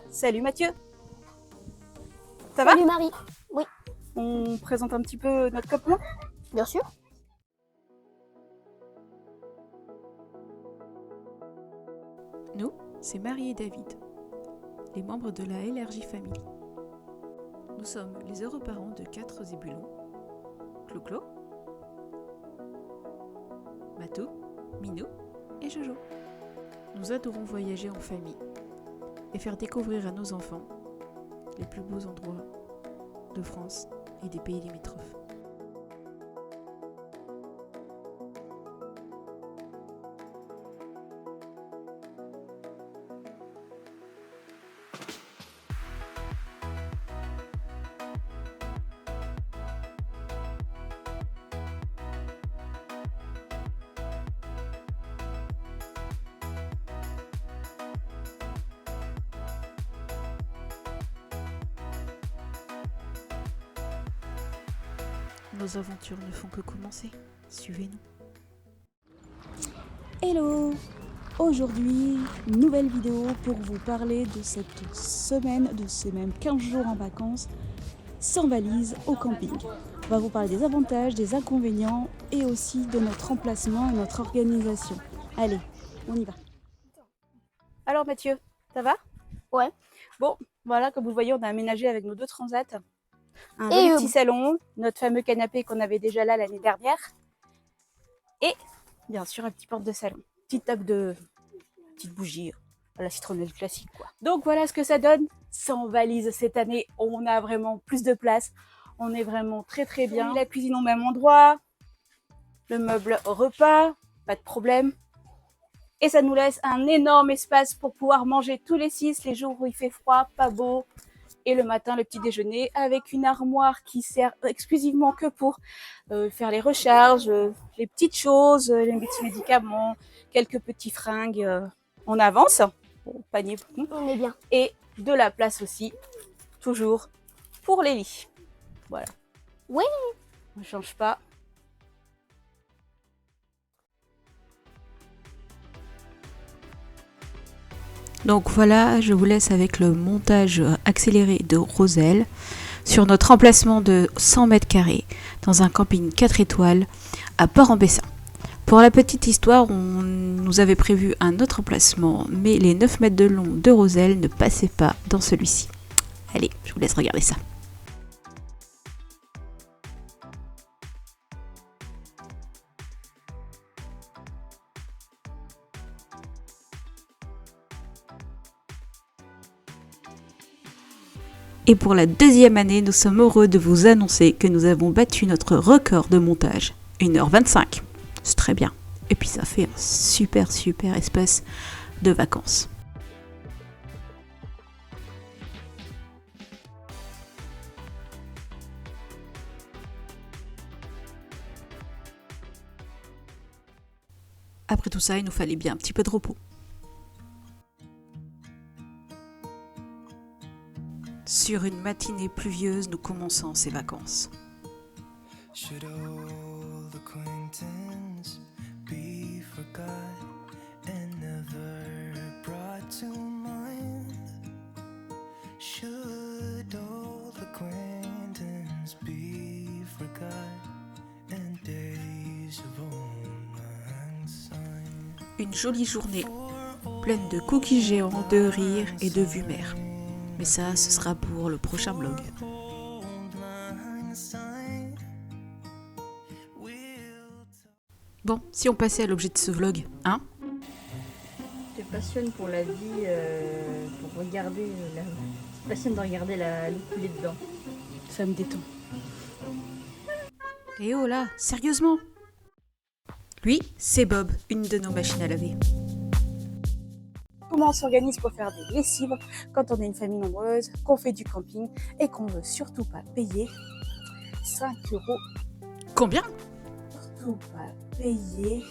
Salut Mathieu. Ça va? Salut Marie. Oui, On présente un petit peu notre copain. bien sûr. Nous, c'est Marie et David, les membres de la LRJ Family. Nous sommes les heureux parents de 4 zébulons, Clo-Clo, Matou, Minou et Jojo. Nous adorons voyager en famille et faire découvrir à nos enfants les plus beaux endroits de France et des pays limitrophes. Nos aventures ne font que commencer. Suivez-nous. Hello! Aujourd'hui, nouvelle vidéo pour vous parler de cette semaine, de ces même 15 jours en vacances, sans valise au camping. On va vous parler des avantages, des inconvénients et aussi de notre emplacement et notre organisation. Allez, on y va. Alors Mathieu, ça va? Ouais. Bon, voilà, comme vous le voyez, on a aménagé avec nos 2 transats. Un Et joli petit salon, notre fameux canapé qu'on avait déjà là l'année dernière. Et bien sûr un petit porte de salon. Petite table de petite bougie à la citronnelle classique quoi. Donc voilà ce que ça donne. Sans valise cette année, on a vraiment plus de place. On est vraiment très bien. La cuisine au même endroit. Le meuble repas, pas de problème. Et ça nous laisse un énorme espace pour pouvoir manger tous les 6 les jours où il fait froid, pas beau. Et le matin, le petit déjeuner avec une armoire qui sert exclusivement que pour faire les recharges, les petites choses, les petits médicaments, quelques petits fringues. On avance, au panier pour nous. on est bien. Et de la place aussi, toujours, pour les lits. Voilà. Oui. On ne change pas. Donc voilà, je vous laisse avec le montage accéléré de Roselle sur notre emplacement de 100 mètres carrés dans un camping 4 étoiles à Port-en-Bessin. Pour la petite histoire, on nous avait prévu un autre emplacement, mais les 9 mètres de long de Roselle ne passaient pas dans celui-ci. Allez, je vous laisse regarder ça. Et pour la 2e année, nous sommes heureux de vous annoncer que nous avons battu notre record de montage. 1h25. C'est très bien. Et puis ça fait un super espace de vacances. Après tout ça, il nous fallait bien un petit peu de repos. Sur une matinée pluvieuse, nous commençons ces vacances. Should old acquaintance be forgot and never brought to mind? Should old acquaintance be forgot and days of old lang syne? Une jolie journée, pleine de cookies géants, de rires et de vues mer. Mais ça, ce sera pour le prochain vlog. Bon, si on passait à l'objet de ce vlog, hein? Tu te passionnes pour la vie, pour regarder, tu te passionnes de regarder l'eau couler dedans. Ça me détend. Et oh là, sérieusement? Lui, c'est Bob, une de nos machines à laver. Comment on s'organise pour faire des lessives quand on est une famille nombreuse, qu'on fait du camping et qu'on veut surtout pas payer 5 €. Combien? Surtout pas payer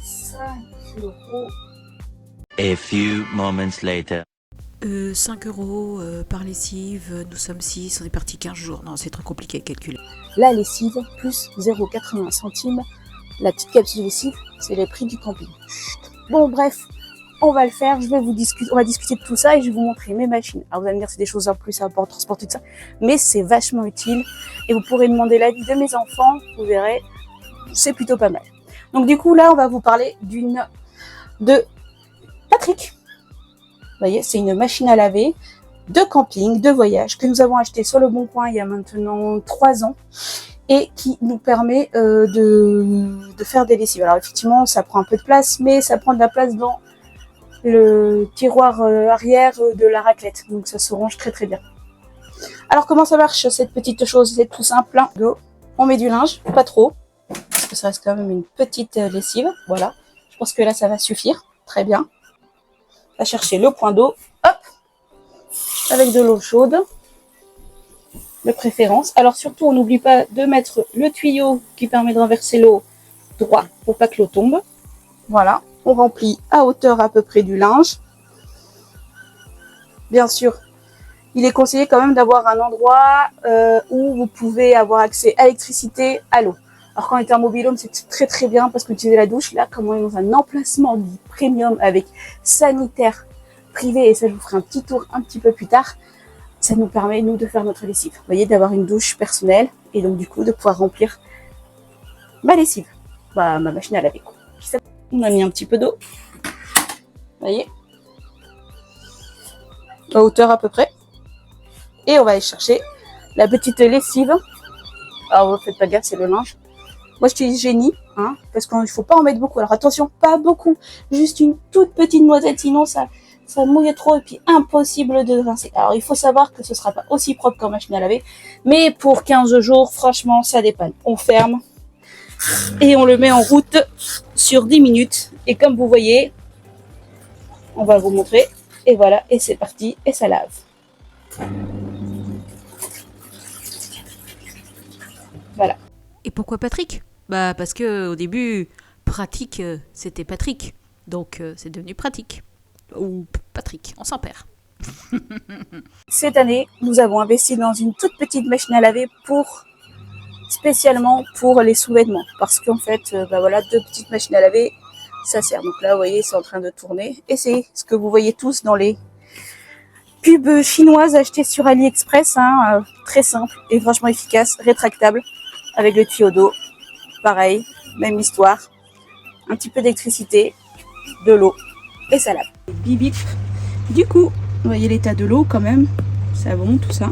5 €. A few moments later. 5 € par lessive, nous sommes 6, on est parti 15 jours. Non, c'est trop compliqué à calculer. La lessive plus 0,80 centimes. La petite capsule lessive, c'est les prix du camping. Chut. Bon bref, on va le faire, on va discuter de tout ça et je vais vous montrer mes machines. Alors vous allez me dire c'est des choses en plus pour transporter tout ça, mais c'est vachement utile et vous pourrez demander l'avis de mes enfants, vous verrez, c'est plutôt pas mal. Donc du coup là on va vous parler de Patrick. Vous voyez, c'est une machine à laver de camping, de voyage que nous avons acheté sur le Bon Coin il y a maintenant 3 ans. Et qui nous permet de faire des lessives. Alors effectivement, ça prend un peu de place, mais ça prend de la place dans le tiroir arrière de la raclette. Donc ça se range très très bien. Alors comment ça marche cette petite chose? C'est tout simple. Hein. On met du linge, pas trop, parce que ça reste quand même une petite lessive. Voilà. Je pense que là, ça va suffire. Très bien. On va chercher le point d'eau. Hop, avec de l'eau chaude. De préférence. Alors surtout, on n'oublie pas de mettre le tuyau qui permet de renverser l'eau droit pour pas que l'eau tombe. Voilà, on remplit à hauteur à peu près du linge. Bien sûr, il est conseillé quand même d'avoir un endroit où vous pouvez avoir accès à l'électricité, à l'eau. Alors quand on était en mobil-home, c'est très très bien parce que utiliser la douche, là, comme on est dans un emplacement premium avec sanitaire privé, et ça je vous ferai un petit tour un petit peu plus tard, ça nous permet, nous, de faire notre lessive. Vous voyez, d'avoir une douche personnelle et donc, du coup, de pouvoir remplir ma lessive. Bah, ma machine à laver, quoi. On a mis un petit peu d'eau. Vous voyez, à hauteur à peu près. Et on va aller chercher la petite lessive. Alors, vous faites pas gaffe, c'est le linge. Moi, j'utilise Génie, hein, parce qu'il ne faut pas en mettre beaucoup. Alors, attention, pas beaucoup. Juste une toute petite noisette, sinon ça mouille trop et puis impossible de rincer. Alors il faut savoir que ce sera pas aussi propre qu'en machine à laver, mais pour 15 jours, franchement, ça dépanne. On ferme et on le met en route sur 10 minutes. Et comme vous voyez, on va vous montrer. Et voilà, et c'est parti, et ça lave. Voilà. Et pourquoi Patrick? Bah parce que au début, pratique, c'était Patrick. Donc c'est devenu pratique. Ou Patrick, on s'en perd. Cette année, nous avons investi dans une toute petite machine à laver spécialement pour les sous-vêtements. Parce qu'en fait, bah voilà, 2 petites machines à laver, ça sert. Donc là, vous voyez, c'est en train de tourner. Et c'est ce que vous voyez tous dans les pubs chinoises achetées sur AliExpress. Hein, très simple et franchement efficace, rétractable, avec le tuyau d'eau. Pareil, même histoire. Un petit peu d'électricité, de l'eau. Et ça lave. Bip bip. Du coup, vous voyez l'état de l'eau quand même. Savon, tout ça.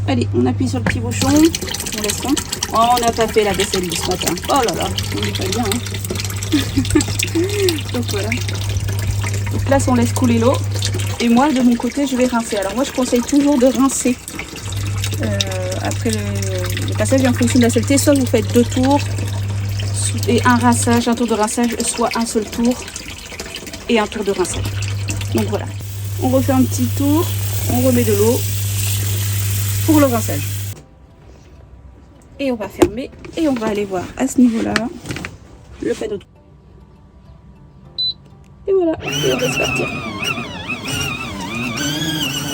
Allez, on appuie sur le petit bouchon. On laisse ça. Oh, on n'a pas fait la vaisselle du ce matin. Oh là là, on n'est pas bien. Hein. Donc voilà. Donc là, on laisse couler l'eau. Et moi, de mon côté, je vais rincer. Alors moi, je conseille toujours de rincer après le passage en fonction de la saleté. Soit vous faites 2 tours et un tour de rinçage, soit un seul tour et un tour de rinçage. Donc voilà, on refait un petit tour, on remet de l'eau pour le rinçage. Et on va fermer et on va aller voir à ce niveau-là le panneau. Et voilà, et on laisse partir.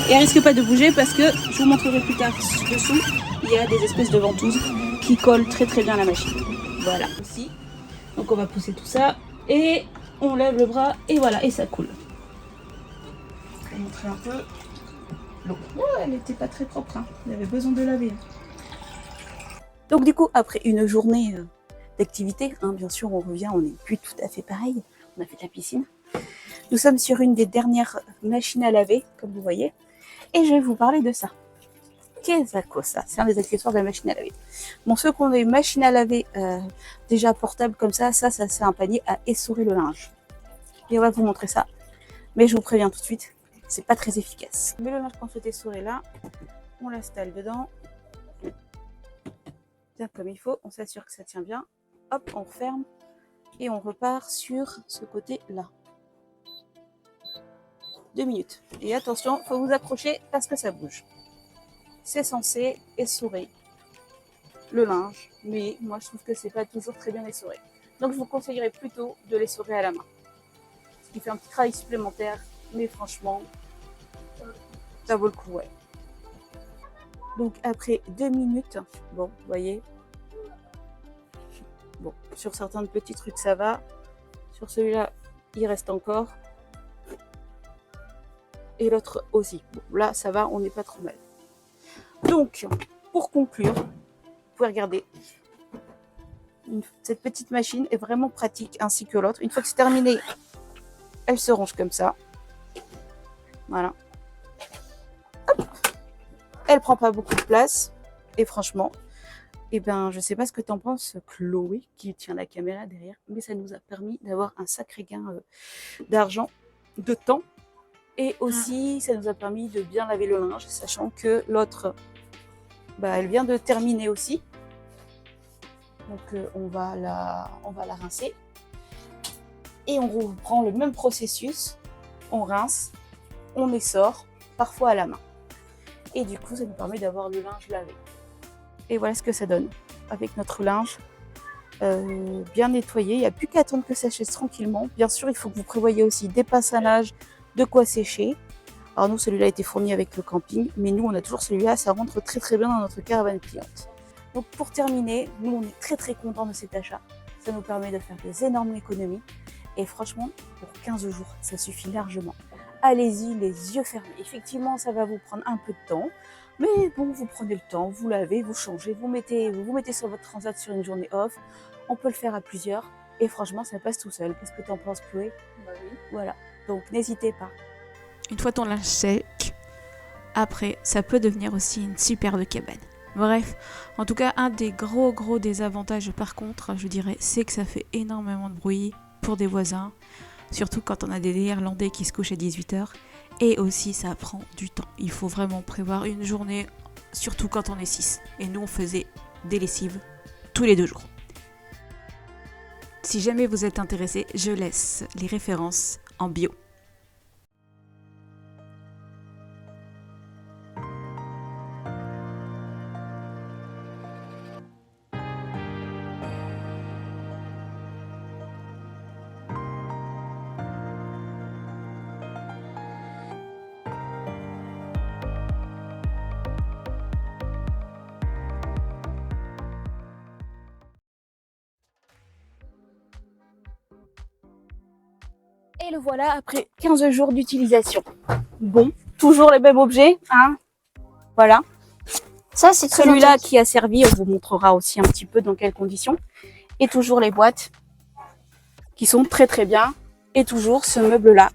Et elle risque pas de bouger parce que, je vous montrerai plus tard dessous, il y a des espèces de ventouses qui collent très très bien à la machine. Voilà, aussi. Donc on va pousser tout ça et on lève le bras et voilà, et ça coule. Je vais montrer un peu l'eau. Oh, elle n'était pas très propre, hein. Il avait besoin de laver. Donc du coup, après une journée d'activité, hein, bien sûr, on revient, on n'est plus tout à fait pareil. On a fait de la piscine. Nous sommes sur une des dernières machines à laver, comme vous voyez. Et je vais vous parler de ça. Qu'est-ce que ça? C'est un des accessoires de la machine à laver. Bon, ceux qui ont des machines à laver déjà portables comme ça, c'est un panier à essorer le linge. Et on va vous montrer ça. Mais je vous préviens tout de suite, c'est pas très efficace. On met le linge qu'on souhaite essorer là, on l'installe dedans, bien comme il faut, on s'assure que ça tient bien. Hop, on referme et on repart sur ce côté-là. 2 minutes. Et attention, faut vous accrocher parce que ça bouge. C'est censé essorer le linge, mais moi je trouve que c'est pas toujours très bien essoré. Donc je vous conseillerais plutôt de l'essorer à la main. Ce qui fait un petit travail supplémentaire, mais franchement, ça vaut le coup, ouais. Donc après 2 minutes, bon, vous voyez, bon, sur certains petits trucs ça va, sur celui-là il reste encore. et l'autre aussi. Bon, là, ça va, on n'est pas trop mal. Donc, pour conclure, vous pouvez regarder. Cette petite machine est vraiment pratique, ainsi que l'autre. Une fois que c'est terminé, elle se range comme ça. Voilà. Hop. Elle prend pas beaucoup de place. Et franchement, eh ben, je sais pas ce que t'en penses, Chloé, qui tient la caméra derrière, mais ça nous a permis d'avoir un sacré gain d'argent, de temps. Et aussi, ça nous a permis de bien laver le linge, sachant que l'autre, bah, elle vient de terminer aussi. Donc, on va la rincer. Et on reprend le même processus. On rince, on essore, parfois à la main. Et du coup, ça nous permet d'avoir le linge lavé. Et voilà ce que ça donne. Avec notre linge bien nettoyé. Il n'y a plus qu'à attendre que ça sèche tranquillement. Bien sûr, il faut que vous prévoyez aussi des pinces à linge, de quoi sécher. Alors nous, celui-là a été fourni avec le camping. Mais nous, on a toujours celui-là. Ça rentre très très bien dans notre caravane cliente. Donc pour terminer, nous, on est très très contents de cet achat. Ça nous permet de faire des énormes économies. Et franchement, pour 15 jours, ça suffit largement. Allez-y, les yeux fermés. Effectivement, ça va vous prendre un peu de temps. Mais bon, vous prenez le temps, vous lavez, vous changez, vous mettez sur votre transat sur une journée off. On peut le faire à plusieurs. Et franchement, ça passe tout seul. Qu'est-ce que t'en penses, Chloé? Bah oui. Voilà. Donc, n'hésitez pas. Une fois ton linge sec, après, ça peut devenir aussi une superbe cabane. Bref, en tout cas, un des gros désavantages par contre, je dirais, c'est que ça fait énormément de bruit pour des voisins, surtout quand on a des Néerlandais qui se couchent à 18h, et aussi ça prend du temps. Il faut vraiment prévoir une journée, surtout quand on est 6. Et nous, on faisait des lessives tous les 2 jours. Si jamais vous êtes intéressé, je laisse les références en bio. Et le voilà après 15 jours d'utilisation. Bon, toujours les mêmes objets, hein. Voilà. Ça, c'est très Celui-là intéressant. qui a servi, on vous montrera aussi un petit peu dans quelles conditions. Et toujours les boîtes qui sont très très bien. Et toujours ce meuble-là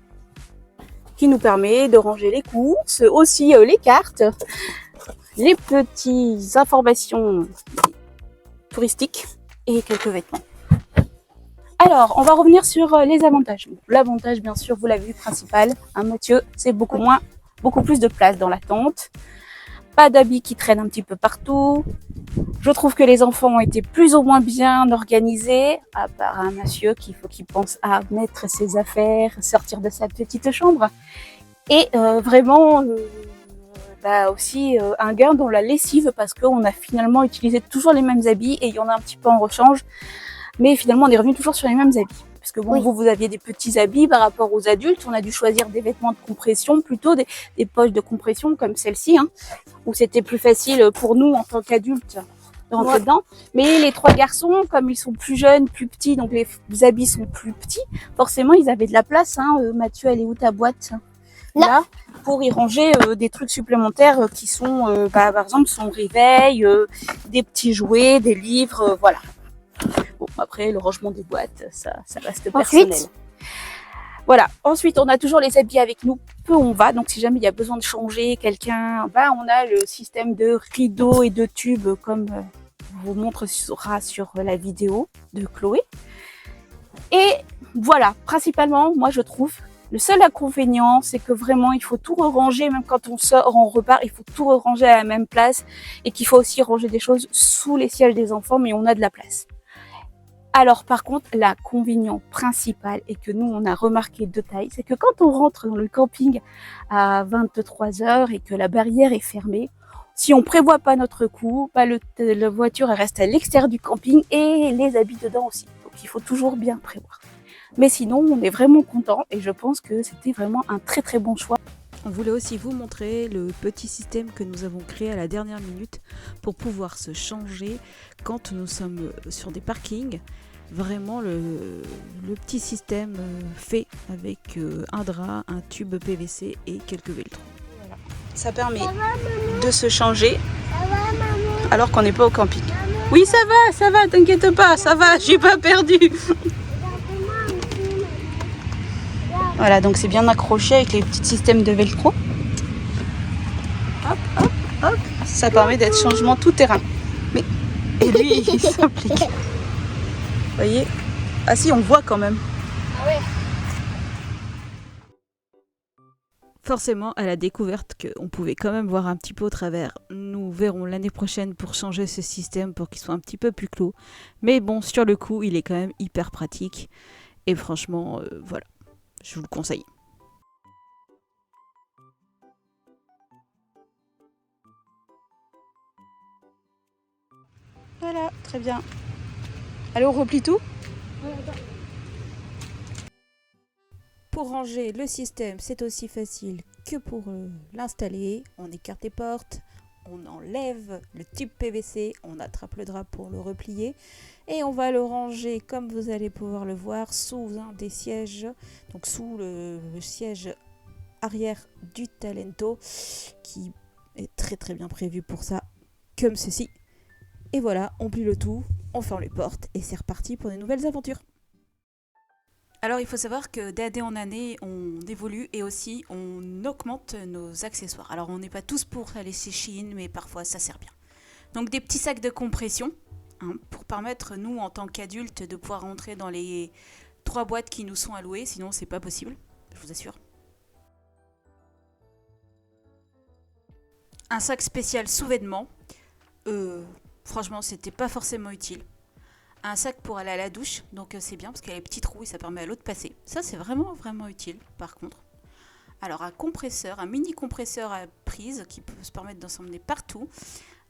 qui nous permet de ranger les courses, aussi les cartes, les petites informations touristiques et quelques vêtements. Alors, on va revenir sur les avantages. L'avantage, bien sûr, vous l'avez vu, principal, hein, Mathieu, c'est beaucoup plus de place dans la tente. Pas d'habits qui traînent un petit peu partout. Je trouve que les enfants ont été plus ou moins bien organisés, à part un monsieur qu'il faut qu'il pense à mettre ses affaires, sortir de sa petite chambre. Et vraiment, aussi un gain dans la lessive parce qu'on a finalement utilisé toujours les mêmes habits et il y en a un petit peu en rechange. Mais finalement, on est revenu toujours sur les mêmes habits. Parce que bon, Oui. vous aviez des petits habits par rapport aux adultes. On a dû choisir des vêtements de compression, plutôt des poches de compression comme celle-ci, hein, où c'était plus facile pour nous en tant qu'adultes de rentrer dedans. Mais les 3 garçons, comme ils sont plus jeunes, plus petits, donc les habits sont plus petits, forcément, ils avaient de la place. Hein. Mathieu, elle est où ta boîte? Là, pour y ranger des trucs supplémentaires qui sont, par exemple, son réveil, des petits jouets, des livres, voilà. Bon, après, le rangement des boîtes, ça reste personnel. Voilà. Ensuite, on a toujours les habits avec nous, peu on va. Donc, si jamais il y a besoin de changer quelqu'un, on a le système de rideaux et de tubes, comme vous montrera sur la vidéo de Chloé. Et voilà, principalement, moi, je trouve, le seul inconvénient, c'est que vraiment, il faut tout ranger, même quand on sort, on repart, il faut tout ranger à la même place et qu'il faut aussi ranger des choses sous les sièges des enfants, mais on a de la place. Alors par contre, l'inconvénient principal et que nous on a remarqué de taille, c'est que quand on rentre dans le camping à 23h et que la barrière est fermée, si on prévoit pas notre coup, la voiture elle reste à l'extérieur du camping et les habits dedans aussi. Donc il faut toujours bien prévoir. Mais sinon, on est vraiment content et je pense que c'était vraiment un très très bon choix. On voulait aussi vous montrer le petit système que nous avons créé à la dernière minute pour pouvoir se changer quand nous sommes sur des parkings vraiment le petit système fait avec un drap, un tube PVC et quelques velcro. Ça permet de se changer alors qu'on n'est pas au camping. Oui, ça va, t'inquiète pas, ça va, j'ai pas perdu. Voilà, donc c'est bien accroché avec les petits systèmes de velcro. Hop, hop, hop. Ça permet d'être changement tout terrain. Mais, et lui, il s'applique. Vous voyez? Ah si, on voit quand même. Forcément, à la découverte qu'on pouvait quand même voir un petit peu au travers, nous verrons l'année prochaine pour changer ce système pour qu'il soit un petit peu plus clos. Mais bon, sur le coup, il est quand même hyper pratique. Et franchement, voilà, je vous le conseille. Voilà, très bien. Allez, on replie tout? Pour ranger le système, c'est aussi facile que pour l'installer. On écarte les portes, on enlève le tube PVC, on attrape le drap pour le replier et on va le ranger, comme vous allez pouvoir le voir, sous un des sièges, donc sous le siège arrière du Talento qui est très très bien prévu pour ça, comme ceci. Et voilà, on plie le tout, on ferme les portes et c'est reparti pour de nouvelles aventures. Alors il faut savoir que d'année en année, on évolue et aussi on augmente nos accessoires. Alors on n'est pas tous pour aller chez Shein, mais parfois ça sert bien. Donc des petits sacs de compression, hein, pour permettre nous en tant qu'adultes de pouvoir rentrer dans les 3 boîtes qui nous sont allouées, sinon c'est pas possible, je vous assure. Un sac spécial sous-vêtements, franchement c'était pas forcément utile. Un sac pour aller à la douche, donc c'est bien parce qu'il y a les petits trous et ça permet à l'eau de passer. Ça c'est vraiment vraiment utile par contre. Alors un compresseur, un mini compresseur à prise qui peut se permettre d'en s'emmener partout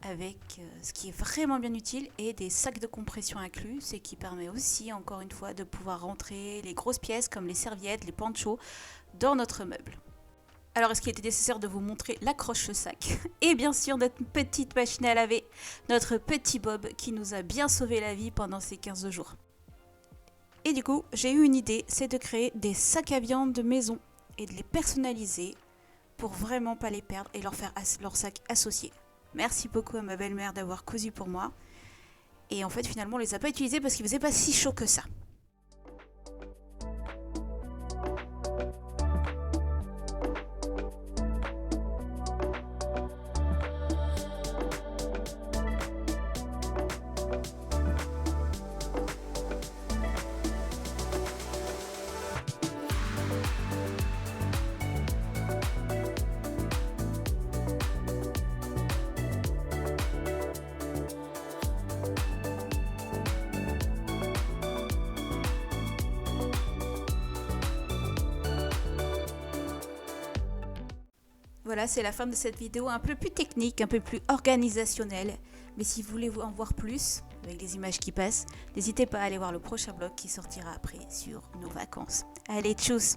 avec ce qui est vraiment bien utile et des sacs de compression inclus, ce qui permet aussi encore une fois de pouvoir rentrer les grosses pièces comme les serviettes, les ponchos dans notre meuble. Alors, est-ce qu'il était nécessaire de vous montrer l'accroche-sac? Et bien sûr, notre petite machine à laver, notre petit Bob qui nous a bien sauvé la vie pendant ces 15 jours. Et du coup, j'ai eu une idée, c'est de créer des sacs à viande de maison et de les personnaliser pour vraiment pas les perdre et leur faire leur sac associé. Merci beaucoup à ma belle-mère d'avoir cousu pour moi. Et en fait, finalement, on les a pas utilisés parce qu'il faisait pas si chaud que ça. Voilà, c'est la fin de cette vidéo un peu plus technique, un peu plus organisationnelle. Mais si vous voulez en voir plus, avec les images qui passent, n'hésitez pas à aller voir le prochain vlog qui sortira après sur nos vacances. Allez, tchuss!